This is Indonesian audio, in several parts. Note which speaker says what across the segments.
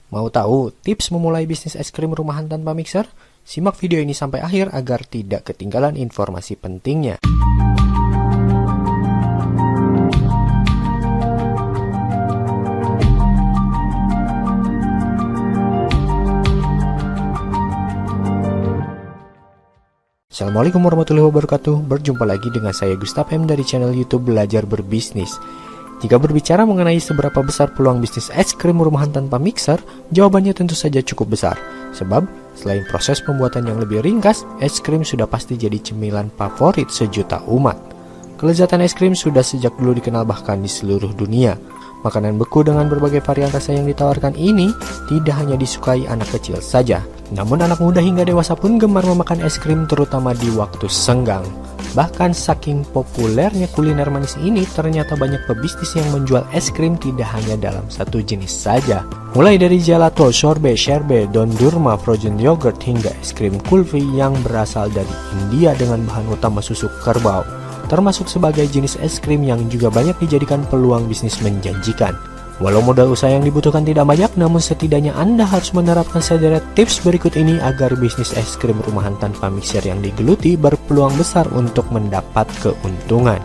Speaker 1: Mau tahu tips memulai bisnis es krim rumahan tanpa mixer? Simak video ini sampai akhir agar tidak ketinggalan informasi pentingnya. Assalamualaikum warahmatullahi wabarakatuh. Berjumpa lagi dengan saya Gustaf M dari channel YouTube Belajar Berbisnis. Jika berbicara mengenai seberapa besar peluang bisnis es krim rumahan tanpa mixer, jawabannya tentu saja cukup besar. Sebab, selain proses pembuatan yang lebih ringkas, es krim sudah pasti jadi cemilan favorit sejuta umat. Kelezatan es krim sudah sejak dulu dikenal bahkan di seluruh dunia. Makanan beku dengan berbagai varian rasa yang ditawarkan ini tidak hanya disukai anak kecil saja, namun anak muda hingga dewasa pun gemar memakan es krim terutama di waktu senggang. Bahkan saking populernya kuliner manis ini, ternyata banyak pebisnis yang menjual es krim tidak hanya dalam satu jenis saja. Mulai dari gelato, sorbet, sherbet, dondurma, frozen yogurt, hingga es krim kulfi yang berasal dari India dengan bahan utama susu kerbau. Termasuk sebagai jenis es krim yang juga banyak dijadikan peluang bisnis menjanjikan. Walau modal usaha yang dibutuhkan tidak banyak, namun setidaknya Anda harus menerapkan sederet tips berikut ini agar bisnis es krim rumahan tanpa mixer yang digeluti berpeluang besar untuk mendapat keuntungan.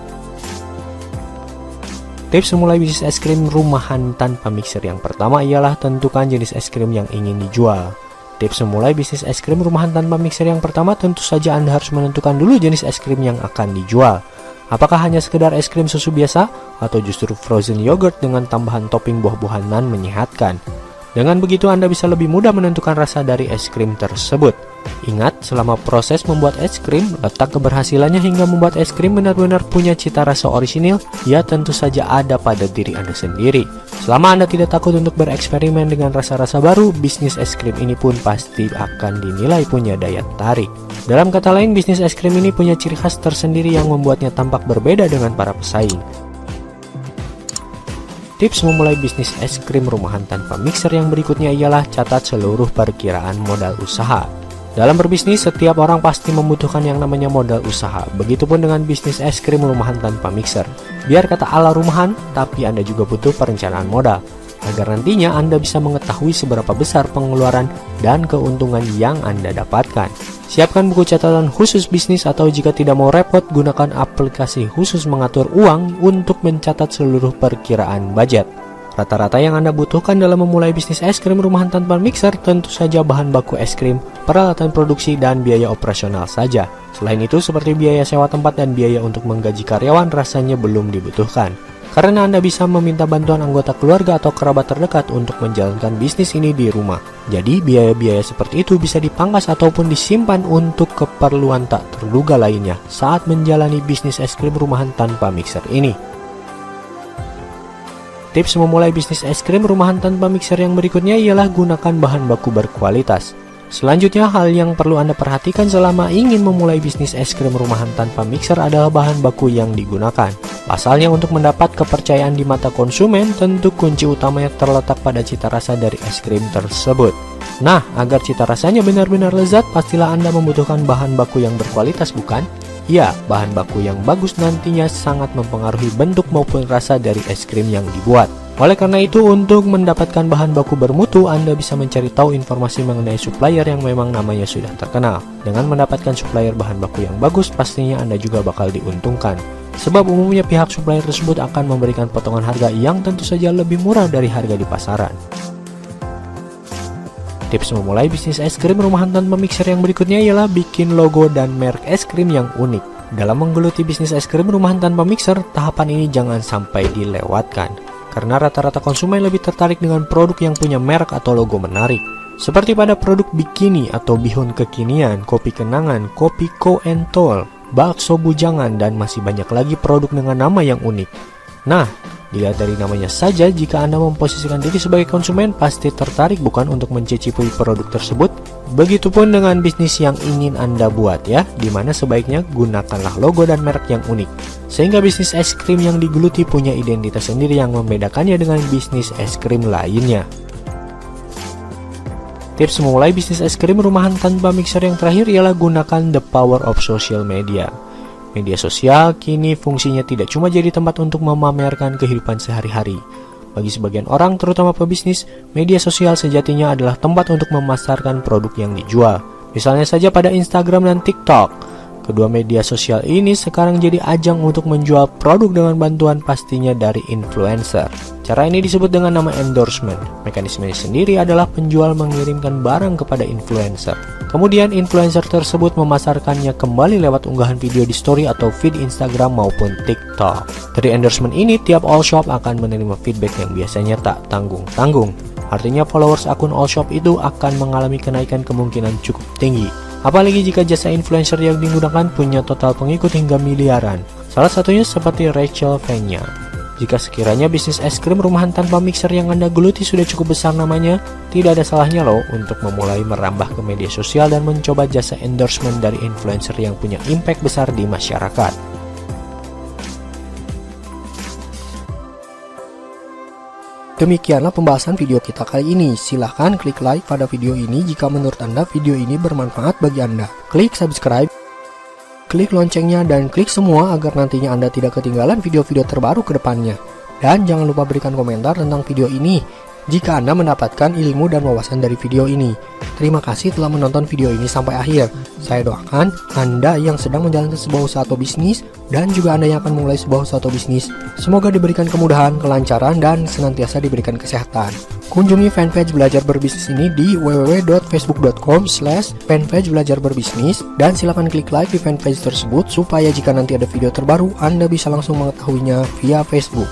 Speaker 1: Tips memulai bisnis es krim rumahan tanpa mixer yang pertama ialah tentukan jenis es krim yang ingin dijual. Tips memulai bisnis es krim rumahan tanpa mixer yang pertama tentu saja Anda harus menentukan dulu jenis es krim yang akan dijual. Apakah hanya sekedar es krim susu biasa atau justru frozen yogurt dengan tambahan topping buah-buahan nan menyehatkan? Dengan begitu Anda bisa lebih mudah menentukan rasa dari es krim tersebut. Ingat, selama proses membuat es krim, letak keberhasilannya hingga membuat es krim benar-benar punya cita rasa orisinil, ya tentu saja ada pada diri Anda sendiri. Selama Anda tidak takut untuk bereksperimen dengan rasa-rasa baru, bisnis es krim ini pun pasti akan dinilai punya daya tarik. Dalam kata lain, bisnis es krim ini punya ciri khas tersendiri yang membuatnya tampak berbeda dengan para pesaing. Tips memulai bisnis es krim rumahan tanpa mixer yang berikutnya ialah catat seluruh perkiraan modal usaha. Dalam berbisnis, setiap orang pasti membutuhkan yang namanya modal usaha. Begitupun dengan bisnis es krim rumahan tanpa mixer. Biar kata ala rumahan, tapi Anda juga butuh perencanaan modal, agar nantinya Anda bisa mengetahui seberapa besar pengeluaran dan keuntungan yang Anda dapatkan. Siapkan buku catatan khusus bisnis atau jika tidak mau repot, gunakan aplikasi khusus mengatur uang untuk mencatat seluruh perkiraan budget. Rata-rata yang Anda butuhkan dalam memulai bisnis es krim rumahan tanpa mixer tentu saja bahan baku es krim, peralatan produksi, dan biaya operasional saja. Selain itu, seperti biaya sewa tempat dan biaya untuk menggaji karyawan rasanya belum dibutuhkan. Karena Anda bisa meminta bantuan anggota keluarga atau kerabat terdekat untuk menjalankan bisnis ini di rumah. Jadi, biaya-biaya seperti itu bisa dipangkas ataupun disimpan untuk keperluan tak terduga lainnya saat menjalani bisnis es krim rumahan tanpa mixer ini. Tips memulai bisnis es krim rumahan tanpa mixer yang berikutnya ialah gunakan bahan baku berkualitas. Selanjutnya, hal yang perlu Anda perhatikan selama ingin memulai bisnis es krim rumahan tanpa mixer adalah bahan baku yang digunakan. Pasalnya, untuk mendapat kepercayaan di mata konsumen, tentu kunci utamanya terletak pada cita rasa dari es krim tersebut. Nah, agar cita rasanya benar-benar lezat, pastilah Anda membutuhkan bahan baku yang berkualitas, bukan? Ya, bahan baku yang bagus nantinya sangat mempengaruhi bentuk maupun rasa dari es krim yang dibuat. Oleh karena itu, untuk mendapatkan bahan baku bermutu, Anda bisa mencari tahu informasi mengenai supplier yang memang namanya sudah terkenal. Dengan mendapatkan supplier bahan baku yang bagus, pastinya Anda juga bakal diuntungkan. Sebab umumnya pihak supplier tersebut akan memberikan potongan harga yang tentu saja lebih murah dari harga di pasaran. Tips memulai bisnis es krim rumahan tanpa mixer yang berikutnya ialah bikin logo dan merek es krim yang unik. Dalam menggeluti bisnis es krim rumahan tanpa mixer, tahapan ini jangan sampai dilewatkan. Karena rata-rata konsumen lebih tertarik dengan produk yang punya merek atau logo menarik. Seperti pada produk bikini atau bihun kekinian, kopi kenangan, kopi koentol, bakso bujangan, dan masih banyak lagi produk dengan nama yang unik. Nah, dilihat dari namanya saja, jika Anda memposisikan diri sebagai konsumen, pasti tertarik bukan untuk mencicipi produk tersebut? Begitupun dengan bisnis yang ingin Anda buat ya, dimana sebaiknya gunakanlah logo dan merek yang unik. Sehingga bisnis es krim yang digeluti punya identitas sendiri yang membedakannya dengan bisnis es krim lainnya. Tips memulai bisnis es krim rumahan tanpa mixer yang terakhir ialah gunakan the power of social media. Media sosial kini fungsinya tidak cuma jadi tempat untuk memamerkan kehidupan sehari-hari, Bagi sebagian orang, terutama pebisnis, media sosial sejatinya adalah tempat untuk memasarkan produk yang dijual. Misalnya saja pada Instagram dan TikTok. Kedua media sosial ini sekarang jadi ajang untuk menjual produk dengan bantuan pastinya dari influencer. Cara ini disebut dengan nama endorsement. Mekanismenya sendiri adalah penjual mengirimkan barang kepada influencer. Kemudian influencer tersebut memasarkannya kembali lewat unggahan video di story atau feed Instagram maupun TikTok. Dari endorsement ini, tiap all shop akan menerima feedback yang biasanya tak tanggung-tanggung. Artinya followers akun all shop itu akan mengalami kenaikan kemungkinan cukup tinggi. Apalagi jika jasa influencer yang digunakan punya total pengikut hingga miliaran. Salah satunya seperti Rachel Fenya. Jika sekiranya bisnis es krim rumahan tanpa mixer yang Anda geluti sudah cukup besar namanya, tidak ada salahnya loh untuk memulai merambah ke media sosial dan mencoba jasa endorsement dari influencer yang punya impact besar di masyarakat. Demikianlah pembahasan video kita kali ini. Silahkan klik like pada video ini jika menurut Anda video ini bermanfaat bagi Anda. Klik subscribe, klik loncengnya, dan klik semua agar nantinya Anda tidak ketinggalan video-video terbaru ke depannya. Dan jangan lupa berikan komentar tentang video ini jika Anda mendapatkan ilmu dan wawasan dari video ini. Terima kasih telah menonton video ini sampai akhir. Saya doakan Anda yang sedang menjalankan sebuah usaha atau bisnis, dan juga Anda yang akan memulai sebuah usaha atau bisnis, semoga diberikan kemudahan, kelancaran, dan senantiasa diberikan kesehatan. Kunjungi fanpage Belajar Berbisnis ini di www.facebook.com/fanpage Belajar Berbisnis, dan silakan klik like di fanpage tersebut supaya jika nanti ada video terbaru Anda bisa langsung mengetahuinya via Facebook.